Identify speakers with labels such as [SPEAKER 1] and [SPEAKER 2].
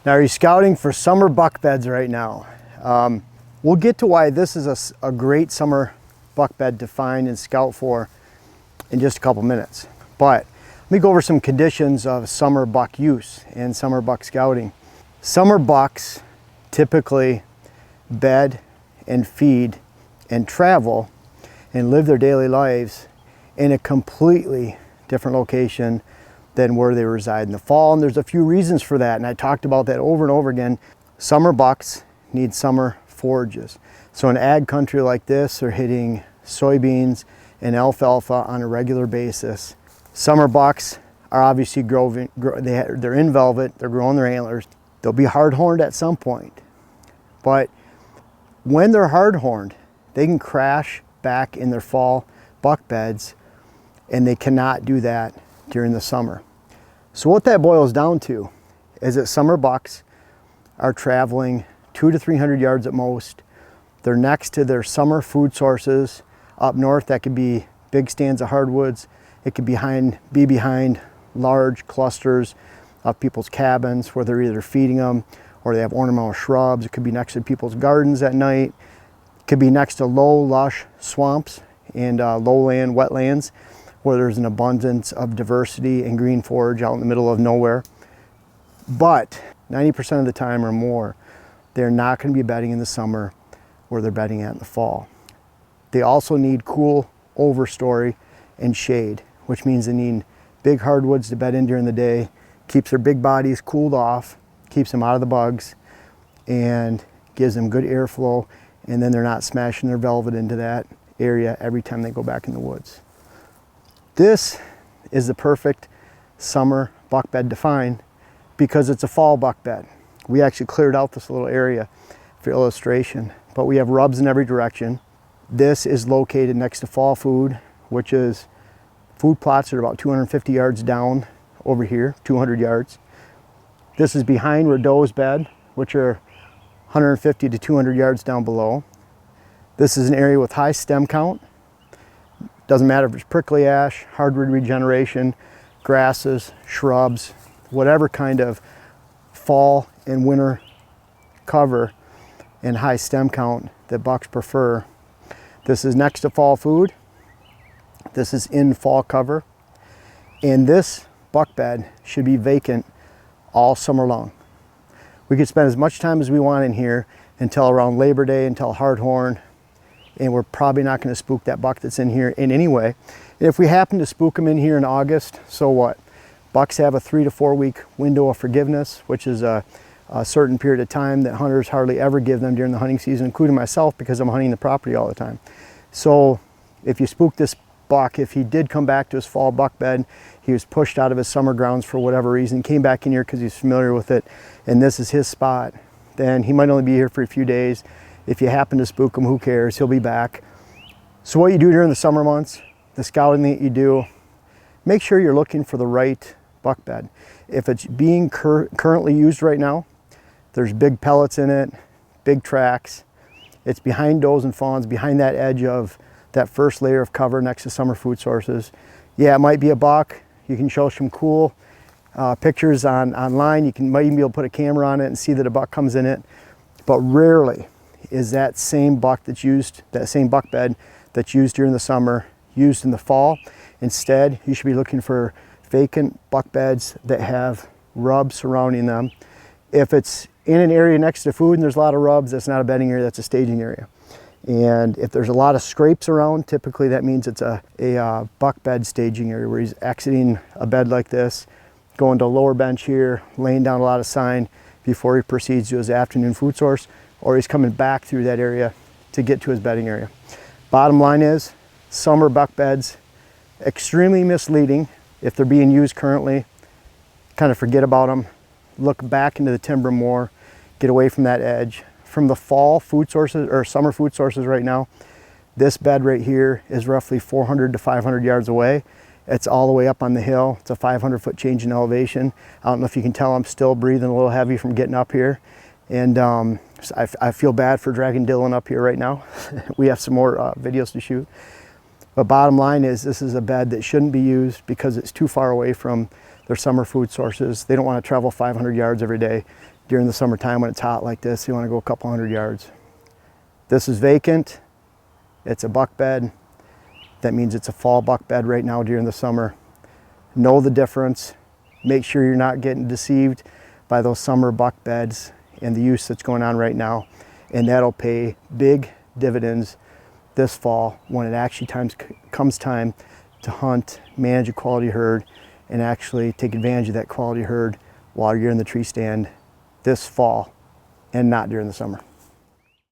[SPEAKER 1] Now, are you scouting for summer buck beds right now? We'll get to why this is a great summer buck bed to find and scout for in just a couple minutes. But let me go over some conditions of summer buck use and summer buck scouting. Summer bucks typically bed and feed and travel and live their daily lives in a completely different location than where they reside in the fall, and there's a few reasons for that, and I talked about that over and over again. Summer bucks need summer forages. So in ag country like this, they're hitting soybeans and alfalfa on a regular basis. Summer bucks are obviously they're in velvet, they're growing their antlers. They'll be hard-horned at some point, but when they're hard-horned, they can crash back in their fall buck beds, and they cannot do that during the summer. So what that boils down to is that summer bucks are traveling 200 to 300 yards at most. They're next to their summer food sources. Up north, that could be big stands of hardwoods. It could be behind large clusters of people's cabins where they're either feeding them or they have ornamental shrubs. It could be next to people's gardens at night. It could be next to low, lush swamps and lowland wetlands where there's an abundance of diversity and green forage out in the middle of nowhere. But 90% of the time or more, they're not going to be bedding in the summer where they're bedding at in the fall. They also need cool overstory and shade, which means they need big hardwoods to bed in during the day, keeps their big bodies cooled off, keeps them out of the bugs, and gives them good airflow, and then they're not smashing their velvet into that area every time they go back in the woods. This is the perfect summer buck bed to find because it's a fall buck bed. We actually cleared out this little area for illustration, but we have rubs in every direction. This is located next to fall food, which is food plots that are about 250 yards down over here, 200 yards. This is behind where does bed, which are 150 to 200 yards down below. This is an area with high stem count. Doesn't matter if it's prickly ash, hardwood regeneration, grasses, shrubs, whatever kind of fall and winter cover and high stem count that bucks prefer. This is next to fall food. This is in fall cover. And this buck bed should be vacant all summer long. We could spend as much time as we want in here until around Labor Day, until hardhorn, and we're probably not going to spook that buck that's in here in any way. And if we happen to spook them in here in August, so what? Bucks have a 3 to 4 week window of forgiveness, which is a certain period of time that hunters hardly ever give them during the hunting season, including myself, because I'm hunting the property all the time. So if you spook this buck, if he did come back to his fall buck bed, he was pushed out of his summer grounds for whatever reason, came back in here because he's familiar with it, and this is his spot, then he might only be here for a few days. If you happen to spook him, who cares? He'll be back. So what you do during the summer months, the scouting that you do, make sure you're looking for the right buck bed. If it's being currently used right now, there's big pellets in it, big tracks. It's behind does and fawns, behind that edge of that first layer of cover next to summer food sources. Yeah, it might be a buck. You can show some cool pictures online. You might even be able to put a camera on it and see that a buck comes in it. But rarely is that same buck that's used, that same buck bed that's used during the summer, used in the fall. Instead, you should be looking for vacant buck beds that have rubs surrounding them. If it's in an area next to food and there's a lot of rubs, that's not a bedding area, that's a staging area. And if there's a lot of scrapes around, typically that means it's a buck bed staging area where he's exiting a bed like this, going to a lower bench here, laying down a lot of sign before he proceeds to his afternoon food source, or he's coming back through that area to get to his bedding area. Bottom line is, summer buck beds, extremely misleading. If they're being used currently, kind of forget about them. Look back into the timber more, get away from that edge. From the fall food sources or summer food sources right now, this bed right here is roughly 400 to 500 yards away. It's all the way up on the hill. It's a 500-foot change in elevation. I don't know if you can tell I'm still breathing a little heavy from getting up here. And I feel bad for dragging Dylan up here right now. We have some more videos to shoot. But bottom line is, this is a bed that shouldn't be used because it's too far away from their summer food sources. They don't want to travel 500 yards every day during the summertime when it's hot like this. You want to go a couple hundred yards. This is vacant. It's a buck bed. That means it's a fall buck bed right now during the summer. Know the difference. Make sure you're not getting deceived by those summer buck beds and the use that's going on right now. And that'll pay big dividends this fall when it actually comes time to hunt, manage a quality herd, and actually take advantage of that quality herd while you're in the tree stand this fall and not during the summer.